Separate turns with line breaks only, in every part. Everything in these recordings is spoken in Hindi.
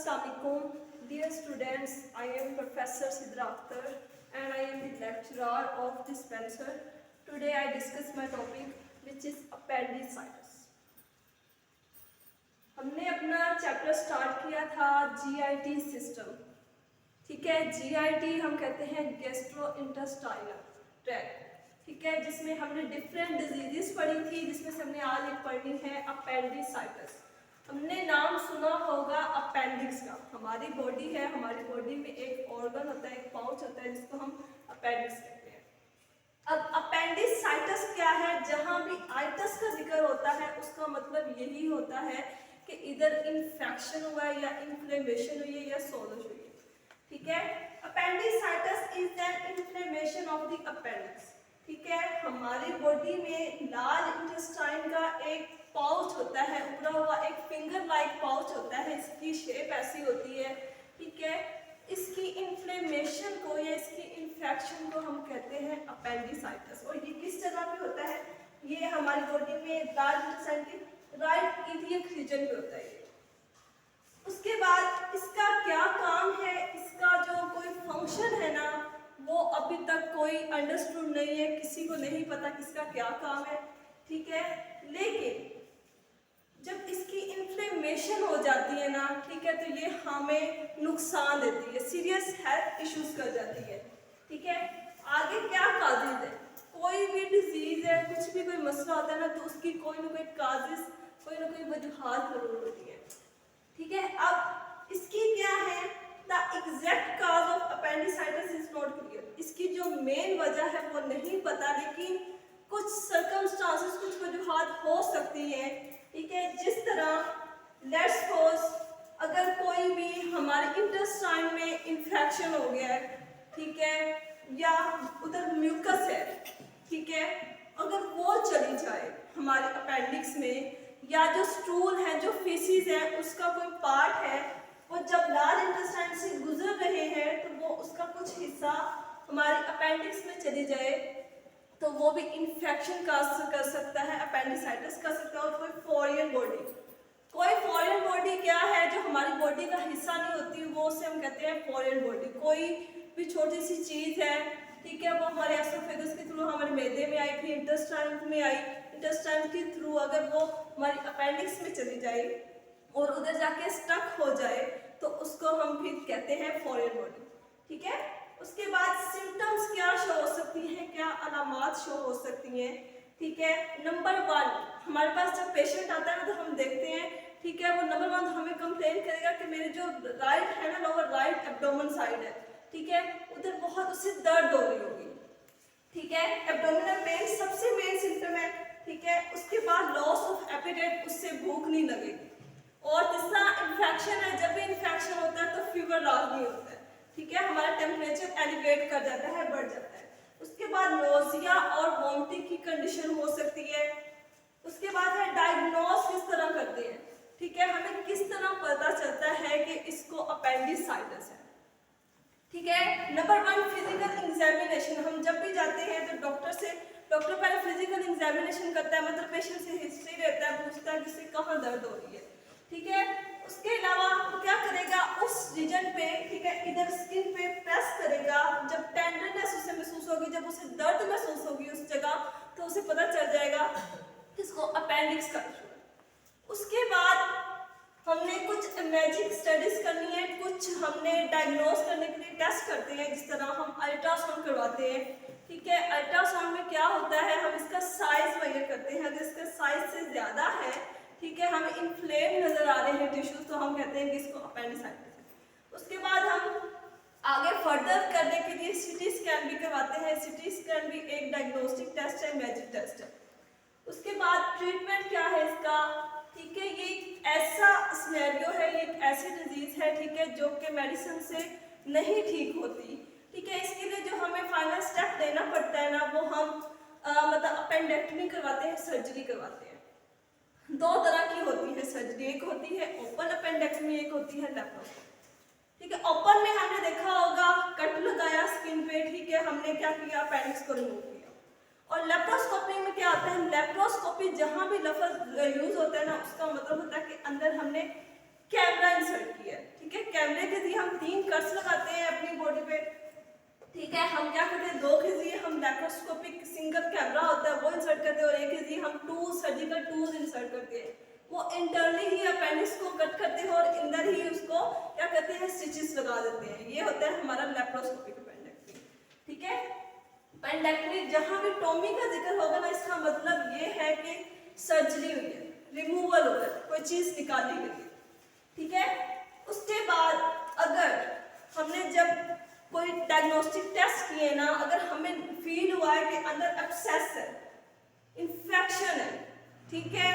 Assalamualaikum, dear students. I am Professor Sidra Akhtar and I am the lecturer of dispenser. Today I discuss my topic which is appendicitis. हमने अपना चैप्टर स्टार्ट किया था GIT सिस्टम. ठीक है, GIT हम कहते हैं गैस्ट्रो इंटेस्टाइनल ट्रैक्ट. ठीक है, जिसमें हमने डिफरेंट डिजीजेस पढ़ी थी, जिसमें से हमने आज एक पढ़नी है अपेंडिसाइटिस. हमने नाम सुना होगा अपेंडिक्स का. हमारी बॉडी है, हमारी बॉडी में एक ऑर्गन होता है, एक पाउच होता है जिसको हम अपेंडिक्स कहते हैं. अब अपेंडिसाइटिस क्या है? जहां भी आइटस का जिक्र होता है उसका मतलब यही होता है कि इधर इन्फेक्शन हुआ है या इन्फ्लेमेशन हुई है या सोजश हुई है. ठीक है, appendicitis is an inflammation of the appendix. ठीक है, हमारी बॉडी में लार्ज इंटेस्टाइन का एक पाउच होता है, उभरा हुआ एक फिंगर लाइक पाउच होता है, इसकी शेप ऐसी होती है. ठीक है, इसकी इन्फ्लेमेशन को या इसकी इन्फेक्शन को हम कहते हैं अपेंडिसाइटिस. और ये किस जगह पे होता है? ये हमारी बॉडी में लार्ज इंटेस्टाइन के राइट इलियक रीजन पे होता है. उसके बाद इसका क्या काम है, इसका जो कोई फंक्शन है ना, वो अभी तक कोई अंडरस्टूड नहीं है, किसी को नहीं पता किसका क्या काम है. ठीक है, लेकिन जब इसकी इन्फ्लेमेशन हो जाती है ना, ठीक है, तो ये हमें नुकसान देती है, सीरियस हेल्थ इश्यूज कर जाती है. ठीक है, आगे क्या काजेज है? कोई भी डिजीज है, कुछ भी कोई मसला होता है ना, तो उसकी कोई ना कोई काजेज, कोई ना कोई वजूहात जरूर होती है. ठीक है, अब इसकी क्या है? The exact cause of appendicitis is not clear. इसकी जो मेन वजह है वो नहीं पता, लेकिन कुछ सर्कमस्टांसेस, कुछ वजूहात हो सकती हैं. ठीक है, जिस तरह लेट्स सपोज अगर कोई भी हमारे इंटेस्टाइन में इन्फेक्शन हो गया है, ठीक है, या उधर म्यूकस है, ठीक है, अगर वो चली जाए हमारे अपेंडिक्स में, या जो स्टूल है, जो फीसिस है, उसका कोई पार्ट है, वो जब लार्ज इंटेस्टाइन से गुजर रहे हैं तो वो उसका कुछ हिस्सा हमारे अपेंडिक्स में चली जाए, तो वो भी इन्फेक्शन कर सकता है, अपेंडिसाइटिस कर सकता है. और कोई फॉरेन बॉडी क्या है? जो हमारी बॉडी का हिस्सा नहीं होती, वो उसे हम कहते हैं फॉरेन बॉडी. कोई भी छोटी सी चीज़ है, ठीक है, वो हमारे एसोफेगस के थ्रू हमारे मैदे में आई, फिर इंटेस्टाइन में आई, इंटेस्टाइन के थ्रू अगर वो हमारी अपेंडिक्स में चली जाए और उधर जाके स्टक हो जाए, तो उसको हम फिर कहते हैं फॉरेन बॉडी. ठीक है, उसके बाद सिम्टम्स क्या शो हो सकती हैं, क्या अलामात शो हो सकती हैं. ठीक है, नंबर 1, हमारे पास जब पेशेंट आता है ना, तो हम देखते हैं, ठीक है, वो नंबर 1 हमें कंप्लेन करेगा कि मेरे जो राइट है ना, लोअर राइट एब्डोमेन साइड है, ठीक है, उधर बहुत उससे दर्द हो रही होगी. ठीक है, एब्डोमिनल पेन सबसे मेन सिम्टम है. ठीक है, उसके बाद लॉस ऑफ एपेटाइट, उससे भूख नहीं लगेगी. और तीसरा इन्फेक्शन है. जब भी इन्फेक्शन होता है तो फीवर लाजमी होता है. ठीक है, हमारा टेम्परेचर एलिवेट कर जाता है, बढ़ जाता है. उसके बाद नोजिया और वॉमिटिंग की कंडीशन हो सकती है. उसके बाद है डायग्नोस किस तरह करते हैं. ठीक है, हमें किस तरह पता चलता है कि इसको अपेंडिसाइटिस है. ठीक है, नंबर 1 फिजिकल एग्जामिनेशन. हम जब भी जाते हैं तो डॉक्टर पहले फिजिकल एग्जामिनेशन करता है, मतलब पेशेंट से हिस्ट्री लेता है, पूछता है किससे कहाँ दर्द हो रही है. ठीक है, उसके अलावा वो क्या करेगा, उस रीजन पे, ठीक है, इधर स्किन पे प्रेस करेगा. जब टेंडरनेस उसे महसूस होगी, जब उसे दर्द महसूस होगी उस जगह, तो उसे पता चल जाएगा इसको अपेंडिक्स का इशू है. उसके बाद हमने कुछ इमेजिंग स्टडीज करनी है, कुछ हमने डायग्नोस करने के लिए टेस्ट करते हैं, जिस तरह हम अल्ट्रासाउंड करवाते हैं. ठीक है, अल्ट्रासाउंड में क्या होता है, हम इसका साइज मेजर करते हैं. अगर इसका साइज से ज्यादा है, ठीक है, हमें इन्फ्लेम नजर आ रहे हैं टिश्यूज, तो हम कहते हैं कि इसको अपेंडिसाइटिस है. उसके बाद हम आगे फर्दर करने के लिए सीटी स्कैन भी करवाते हैं. सीटी स्कैन भी एक डायग्नोस्टिक टेस्ट है, इमेजिंग टेस्ट है. उसके बाद ट्रीटमेंट क्या है इसका. ठीक है, ये एक ऐसा सिनेरियो है, ये एक ऐसी डिजीज है, ठीक है, जो कि मेडिसिन से नहीं ठीक होती. ठीक है, इसके लिए जो हमें फाइनल स्टेप लेना पड़ता है ना, वो हम मतलब अपेंडेक्टमी करवाते हैं, सर्जरी करवाते हैं. 2 तरह की होती है सर्जरी. एक होती है ओपन अपेंडेक्टमी, एक होती है लेप्रोस्कोपी. ठीक है, ओपन में हमने देखा होगा, कट लगाया स्किन पे, ठीक है, हमने क्या किया, अपेंडिक्स को रिमूव किया. और लेप्रोस्कोपी में क्या होता है, लेप्रोस्कोपी जहां भी लफ्ज यूज होता है ना, उसका मतलब होता है कि अंदर हमने कैमरा इंसर्ट किया है. ठीक है, 3 कट्स लगाते हैं अपनी बॉडी पे, ठीक है। हम क्या करते हैं, 2 के लिए हम लैप्रोस्कोपिक सिंगल कैमरा होता है वो इंसर्ट करते हैं, और 1 के लिए हम सर्जिकल टूल्स इंसर्ट करते हैं। वो इंटरनली ही अपेंडिक्स को कट करते हैं और अंदर ही उसको क्या करते हैं, स्टिचेस लगा देते हैं। ये होता है हमारा लैप्रोस्कोपिक अपेंडेक्टमी, ठीक है। अपेंडेक्टमी जहाँ भी टॉमी का जिक्र होगा ना, इसका मतलब ये है कि सर्जरी हुई है, रिमूवल हो है, कोई चीज निकाली गई है, ठीक है। उसके बाद अगर हमने जब कोई डायग्नोस्टिक टेस्ट किए ना, अगर हमें फील हुआ है कि अंदर एब्सेस है, इंफेक्शन है, ठीक है,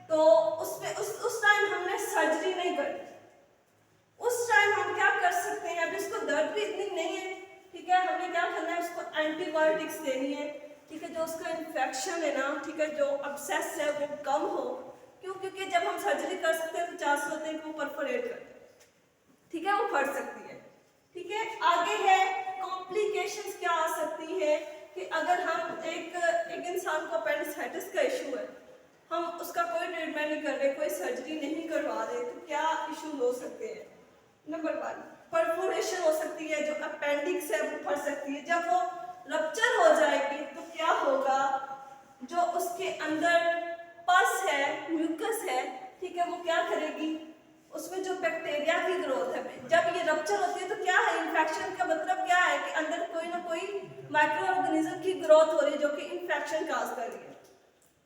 तो उस टाइम हमने सर्जरी नहीं करनी। उस टाइम हम क्या कर सकते हैं, अभी इसको दर्द भी इतनी नहीं है, ठीक है, हमने क्या करना है, उसको एंटीबायोटिक्स देनी है, ठीक है, जो उसका इन्फेक्शन है ना, ठीक है, जो एब्सेस है वो कम हो। क्यों? क्योंकि जब हम सर्जरी कर सकते हैं तो चांस होते हैं कि वो परफोरेट कर, ठीक है, वो फट सकती है, ठीक है। आगे है कॉम्प्लिकेशंस क्या आ सकती है कि अगर हम एक इंसान को अपेंडिसाइटिस का इशू है, हम उसका कोई ट्रीटमेंट नहीं कर रहे, कोई सर्जरी नहीं करवा रहे, तो क्या इशू हो सकते हैं। नंबर 1 परफोरेशन हो सकती है, जो अपेंडिक्स है वो फट सकती है। जब वो रप्चर हो जाएगी तो क्या होगा, जो उसके अंदर पस है, म्यूकस है, ठीक है, वो क्या करेगी, उसमें जो बैक्टीरिया की ग्रोथ है, जब ये रप्चर होती है तो क्या है, इन्फेक्शन का मतलब क्या है कि अंदर कोई ना कोई माइक्रो ऑर्गेनिज्म की ग्रोथ हो रही है जो कि इन्फेक्शन काज कर रही है।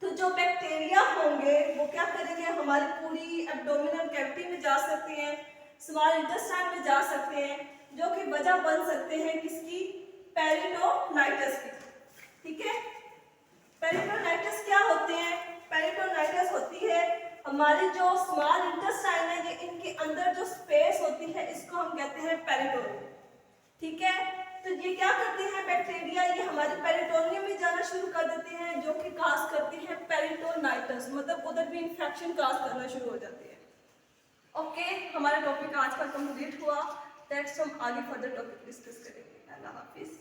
तो जो बैक्टीरिया होंगे वो क्या करेंगे, हमारी पूरी एब्डोमिनल कैविटी में जा सकते हैं, स्मॉल इंटेस्टाइन में जा सकते हैं, जो कि वजह बन सकते हैं किसकी, पेरिटोनाइटिस की, ठीक है। पेरिटोनाइटिस क्या होते हैं, पेरिटोनाइटिस होती है हमारी जो स्मॉल इंटेस्टाइन है, ये इनके अंदर जो स्पेस होती है इसको हम कहते हैं पेरिटोनियम, ठीक है। तो ये क्या करते हैं बैक्टीरिया, ये हमारे पेरिटोनियम में जाना शुरू कर देते हैं, जो कि काज करते हैं पेरिटोनाइटिस, मतलब उधर भी इंफेक्शन काज करना शुरू हो जाती है। ओके, हमारा टॉपिक आज का कंप्लीट हुआ। नेक्स्ट हम आगे फर्दर टॉपिक डिस्कस करेंगे। अल्लाह हाफिज।